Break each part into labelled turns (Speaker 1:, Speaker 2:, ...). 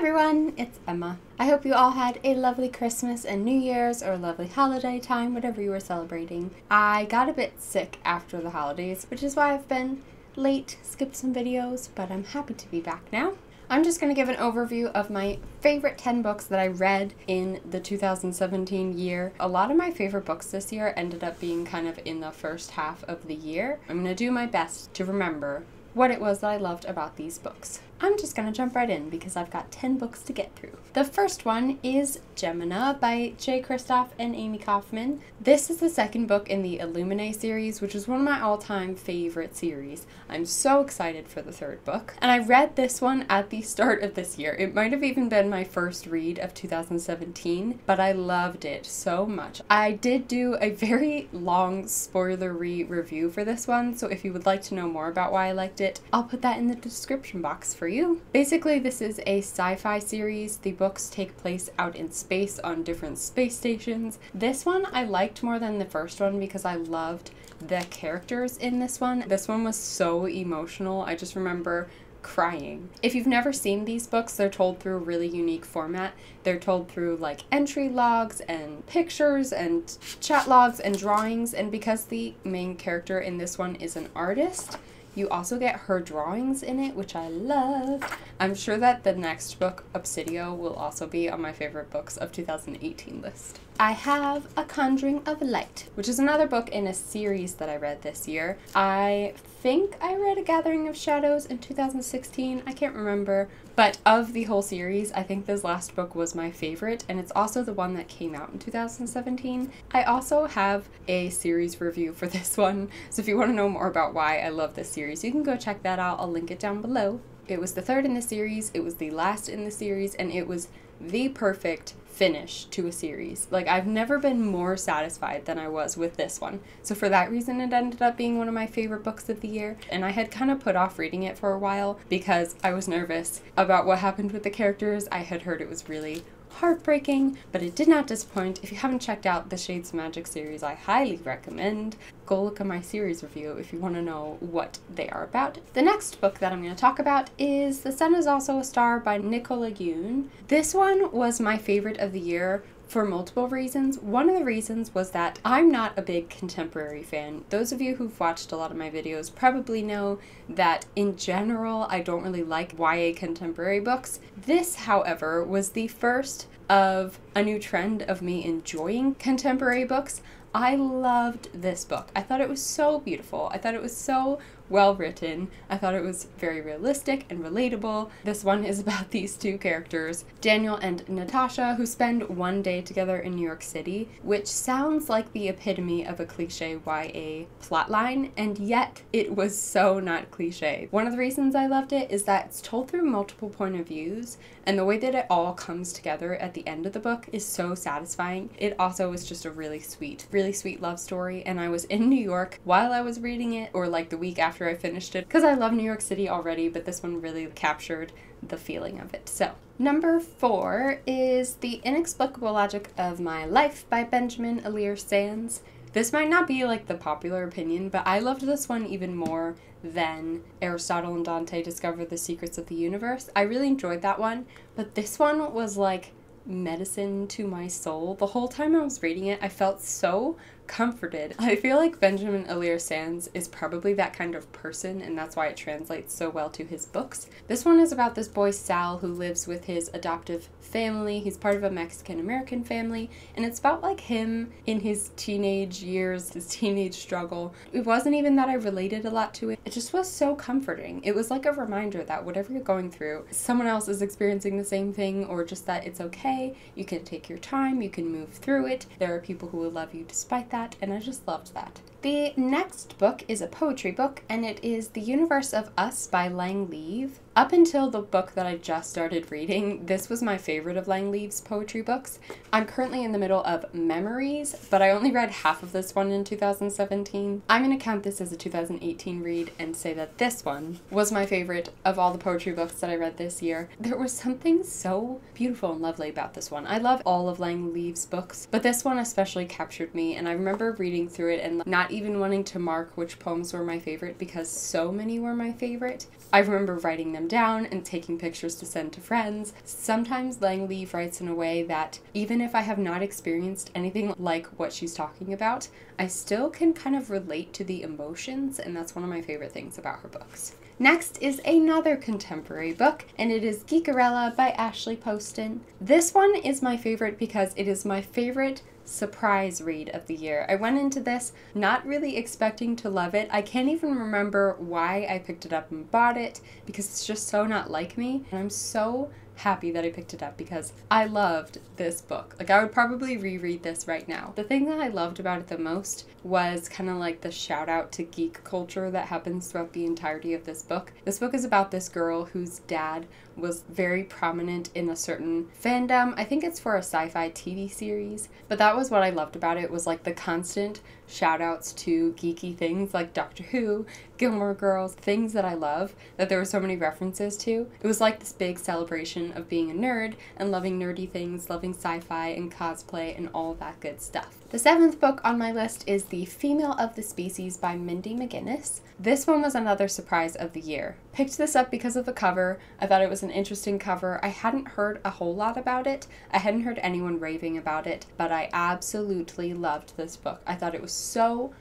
Speaker 1: everyone, it's Emma. I hope you all had a lovely Christmas and New Year's or a lovely holiday time, whatever you were celebrating. I got a bit sick after the holidays, which is why I've been late, skipped some videos, but I'm happy to be back now. I'm just going to give an overview of my favorite 10 books that I read in the 2017 year. A lot of my favorite books this year ended up being kind of in the first half of the year. I'm going to do my best to remember what it was that I loved about these books. I'm just gonna jump right in because I've got 10 books to get through. The first one is Gemina by Kristoff and Amie Kaufman. This is the second book in the Illuminae series, which is one of my all-time favorite series. I'm so excited for the third book. And I read this one at the start of this year. It might have even been my first read of 2017, but I loved it so much. I did do a very long spoilery review for this one, so if you would like to know more about why I liked it, I'll put that in the description box for you. Basically, this is a sci-fi series. The books take place out in space on different space stations. This one I liked more than the first one because I loved the characters in this one. This one was so emotional. I just remember crying. If you've never seen these books, they're told through a really unique format. They're told through like entry logs and pictures and chat logs and drawings, and because the main character in this one is an artist, you also get her drawings in it, which I love. I'm sure that the next book, Obsidio, will also be on my favorite books of 2018 list. I have A Conjuring of Light, which is another book in a series that I read this year. I think I read A Gathering of Shadows in 2016, I can't remember. But of the whole series, I think this last book was my favorite, and it's also the one that came out in 2017. I also have a series review for this one, so if you want to know more about why I love this series, you can go check that out. I'll link it down below. It was the third in the series, it was the last in the series, and it was the perfect finish to a series. Like, I've never been more satisfied than I was with this one. So for that reason, it ended up being one of my favorite books of the year. And I had kind of put off reading it for a while because I was nervous about what happened with the characters. I had heard it was really heartbreaking, but it did not disappoint. If you haven't checked out the Shades of Magic series, I highly recommend. Go look at my series review if you want to know what they are about. The next book that I'm going to talk about is The Sun Is Also a Star by Nicola Goon. This one was my favorite of the year for multiple reasons. One of the reasons was that I'm not a big contemporary fan. Those of you who've watched a lot of my videos probably know that in general I don't really like YA contemporary books. This, however, was the first of a new trend of me enjoying contemporary books. I loved this book. I thought it was so beautiful. I thought it was so well written. I thought it was very realistic and relatable. This one is about these two characters, Daniel and Natasha, who spend one day together in New York City, which sounds like the epitome of a cliche YA plotline, and yet it was so not cliche. One of the reasons I loved it is that it's told through multiple point of views, and the way that it all comes together at the end of the book is so satisfying. It also was just a really sweet love story, and I was in New York while I was reading it, or like the week after I finished it, because I love New York City already, but this one really captured the feeling of it. So, number 4 is The Inexplicable Logic of My Life by Benjamin Alir Sands. This might not be like the popular opinion, but I loved this one even more than Aristotle and Dante Discover the Secrets of the Universe. I really enjoyed that one, but this one was like medicine to my soul. The whole time I was reading it, I felt so comforted. I feel like Benjamin Alir Sands is probably that kind of person, and that's why it translates so well to his books. This one is about this boy Sal who lives with his adoptive family. He's part of a Mexican-American family, and it's about like him in his teenage years, his teenage struggle. It wasn't even that I related a lot to it. It just was so comforting. It was like a reminder that whatever you're going through, someone else is experiencing the same thing, or just that it's okay. You can take your time, you can move through it. There are people who will love you despite that, and I just loved that. The next book is a poetry book, and it is The Universe of Us by Lang Leave. Up until the book that I just started reading, this was my favorite of Lang Leave's poetry books. I'm currently in the middle of Memories, but I only read half of this one in 2017. I'm going to count this as a 2018 read and say that this one was my favorite of all the poetry books that I read this year. There was something so beautiful and lovely about this one. I love all of Lang Leave's books, but this one especially captured me, and I remember reading through it and not even wanting to mark which poems were my favorite because so many were my favorite. I remember writing them them down and taking pictures to send to friends. Sometimes Langleaf writes in a way that even if I have not experienced anything like what she's talking about, I still can kind of relate to the emotions, and that's one of my favorite things about her books. Next is another contemporary book, and it is Geekerella by Ashley Poston. This one is my favorite because it is my favorite surprise read of the year. I went into this not really expecting to love it. I can't even remember why I picked it up and bought it because it's just so not like me. And I'm so happy that I picked it up because I loved this book. Like, I would probably reread this right now. The thing that I loved about it the most was kind of like the shout out to geek culture that happens throughout the entirety of this book. This book is about this girl whose dad was very prominent in a certain fandom. I think it's for a sci-fi TV series, but that was what I loved about it, was like the constant shout outs to geeky things like Doctor Who, Gilmore Girls, things that I love, that there were so many references to. It was like this big celebration of being a nerd and loving nerdy things, loving sci-fi and cosplay and all that good stuff. The 7th book on my list is The Female of the Species by Mindy McGinnis. This one was another surprise of the year. Picked this up because of the cover. I thought it was an interesting cover. I hadn't heard a whole lot about it. I hadn't heard anyone raving about it, but I absolutely loved this book. I thought it was so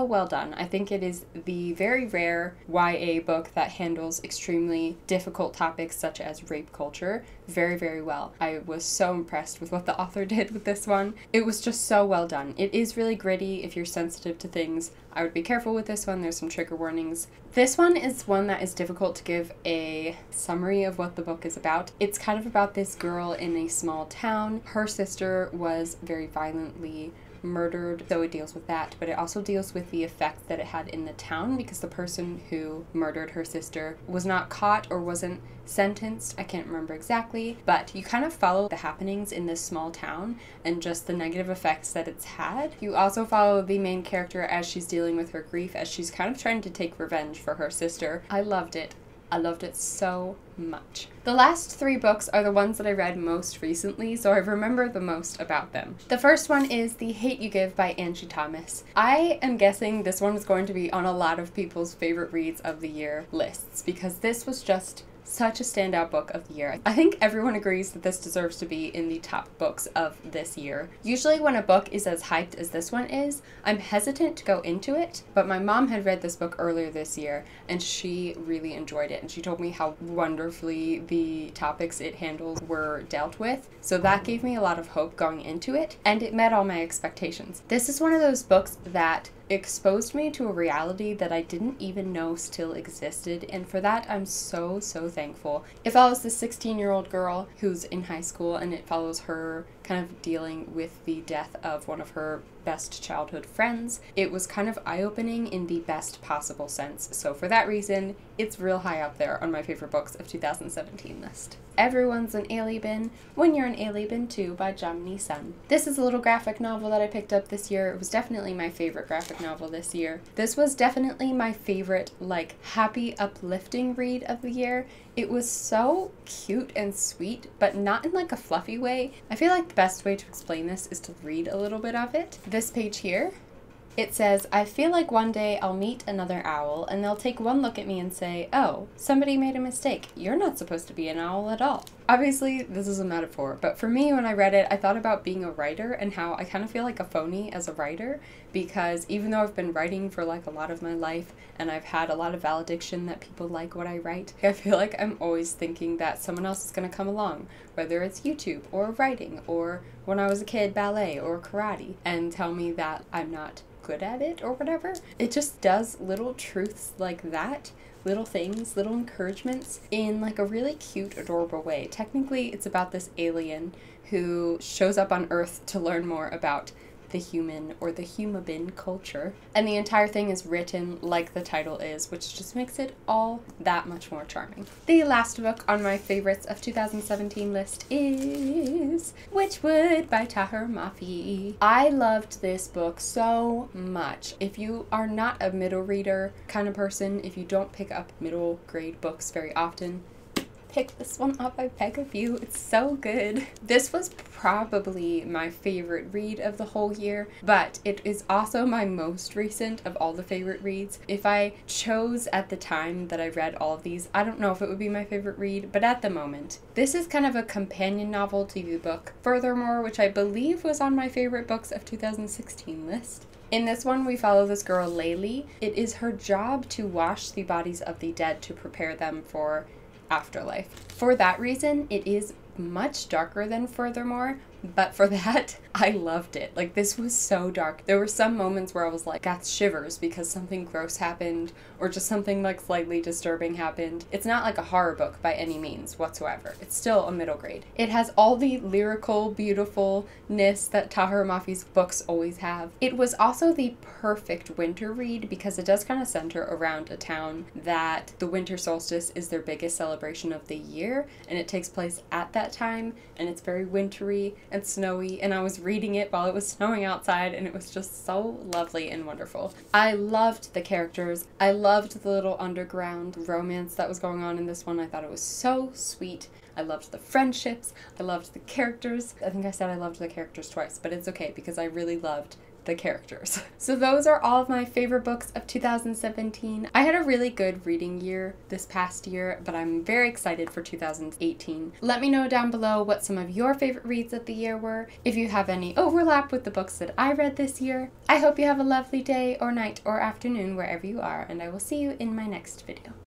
Speaker 1: well done. I think it is the very rare YA book that handles extremely difficult topics such as rape culture very well. I was so impressed with what the author did with this one. It was just so well done. It is really gritty. If you're sensitive to things, I would be careful with this one. There's some trigger warnings. This one is one that is difficult to give a summary of what the book is about. It's kind of about this girl in a small town. Her sister was very violently murdered, so it deals with that, but it also deals with the effect that it had in the town because the person who murdered her sister was not caught or wasn't sentenced. I can't remember exactly, but you kind of follow the happenings in this small town and just the negative effects that it's had. You also follow the main character as she's dealing with her grief, as she's kind of trying to take revenge for her sister. I loved it. I loved it so much. The last 3 books are the ones that I read most recently, so I remember the most about them. The first one is The Hate You Give by Angie Thomas. I am guessing this one is going to be on a lot of people's favorite reads of the year lists because this was just such a standout book of the year. I think everyone agrees that this deserves to be in the top books of this year. Usually when a book is as hyped as this one is, I'm hesitant to go into it, but my mom had read this book earlier this year and she really enjoyed it, and she told me how wonderfully the topics it handles were dealt with, so that gave me a lot of hope going into it, and it met all my expectations. This is one of those books that exposed me to a reality that I didn't even know still existed, and for that I'm so thankful. It follows this 16-year-old girl who's in high school, and it follows her kind of dealing with the death of one of her best childhood friends. It was kind of eye-opening in the best possible sense, so for that reason it's real high up there on my favorite books of 2017 list. Everyone's an Aliebin When You're an Aliebin Too by Gemina Sun. This is a little graphic novel that I picked up this year. It was definitely my favorite graphic novel this year. This was definitely my favorite, like, happy, uplifting read of the year. It was so cute and sweet, but not in like a fluffy way. I feel like the best way to explain this is to read a little bit of it. This page here, it says, I feel like one day I'll meet another owl and they'll take one look at me and say, oh, somebody made a mistake. You're not supposed to be an owl at all. Obviously, this is a metaphor, but for me, when I read it, I thought about being a writer and how I kind of feel like a phony as a writer, because even though I've been writing for like a lot of my life and I've had a lot of valediction that people like what I write, I feel like I'm always thinking that someone else is going to come along, whether it's YouTube or writing or when I was a kid, ballet or karate, and tell me that I'm not good at it or whatever. It just does little truths like that, little things, little encouragements in like a really cute, adorable way. Technically, it's about this alien who shows up on Earth to learn more about the human or the humabin culture, and the entire thing is written like the title is, which just makes it all that much more charming. The last book on my favorites of 2017 list is Witchwood by Tahir Mafi. I loved this book so much. If you are not a middle reader kind of person, if you don't pick up middle grade books very often, pick this one up, I beg of you. It's so good. This was probably my favorite read of the whole year, but it is also my most recent of all the favorite reads. If I chose at the time that I read all of these, I don't know if it would be my favorite read, but at the moment, this is kind of a companion novel to the book Furthermore, which I believe was on my favorite books of 2016 list. In this one, we follow this girl, Laylee. It is her job to wash the bodies of the dead to prepare them for afterlife. For that reason, it is much darker than Furthermore, but for that, I loved it. Like, this was so dark. There were some moments where I was like, got shivers because something gross happened or just something like slightly disturbing happened. It's not like a horror book by any means whatsoever. It's still a middle grade. It has all the lyrical beautifulness that Tahereh Mafi's books always have. It was also the perfect winter read because it does kind of center around a town that the winter solstice is their biggest celebration of the year, and it takes place at that time, and it's very wintry and snowy, and I was reading it while it was snowing outside, and it was just so lovely and wonderful. I loved the characters. I loved the little underground romance that was going on in this one. I thought it was so sweet. I loved the friendships. I loved the characters. I think I said I loved the characters twice, but it's okay because I really loved the characters. So those are all of my favorite books of 2017. I had a really good reading year this past year, but I'm very excited for 2018. Let me know down below what some of your favorite reads of the year were, if you have any overlap with the books that I read this year. I hope you have a lovely day or night or afternoon wherever you are, and I will see you in my next video.